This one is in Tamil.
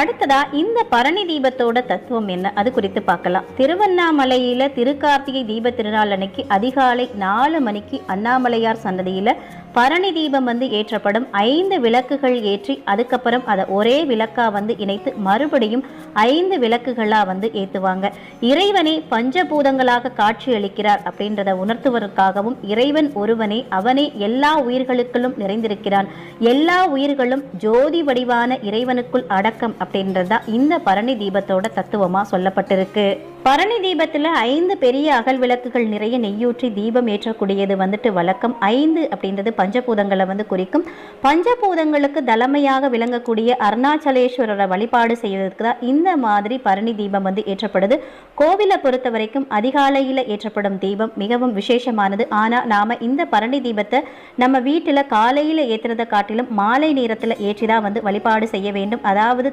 அடுத்ததா இந்த பரணி தீபத்தோட தத்துவம் என்ன, அது குறித்து பார்க்கலாம். திருவண்ணாமலையில திருக்கார்த்திகை தீப திருநாள் அன்னைக்கு அதிகாலை 4 மணிக்கு அண்ணாமலையார் சன்னதியில பரணி தீபம் ஏற்றப்படும். 5 விளக்குகள் ஏற்றி அதுக்கப்புறம் அதை ஒரே விளக்கா இணைத்து மறுபடியும் 5 விளக்குகளா ஏத்துவாங்க. இறைவனே பஞ்சபூதங்களாக காட்சி அளிக்கிறார் அப்படின்றத உணர்த்துவதற்காகவும் இறைவன் ஒருவனே, அவனே எல்லா உயிர்களுக்குள்ளும் நிறைந்திருக்கிறான், எல்லா உயிர்களும் ஜோதி வடிவான இறைவனுக்குள் அடக்கம் அப்படின்றதா இந்த பரணி தீபத்தோட தத்துவமா சொல்லப்பட்டிருக்கு. பரணி தீபத்துல 5 பெரிய அகல் விளக்குகள் நிறைய நெய்யூற்றி தீபம் ஏற்றக்கூடியது வழக்கம். 5 அப்படின்றது பஞ்சபூதங்களை குறிக்கும். பஞ்சபூதங்களுக்கு தலைமையாக விளங்கக்கூடிய அருணாச்சலேஸ்வரரை வழிபாடு செய்வதற்கு தான் இந்த மாதிரி பரணி தீபம் ஏற்றப்படுது. கோவிலை பொறுத்த வரைக்கும் அதிகாலையில் ஏற்றப்படும் தீபம் மிகவும் விசேஷமானது. ஆனால் நாம இந்த பரணி தீபத்தை நம்ம வீட்டில் காலையில் ஏற்றுறதை காட்டிலும் மாலை நேரத்தில் ஏற்றிதான் வழிபாடு செய்ய வேண்டும். அதாவது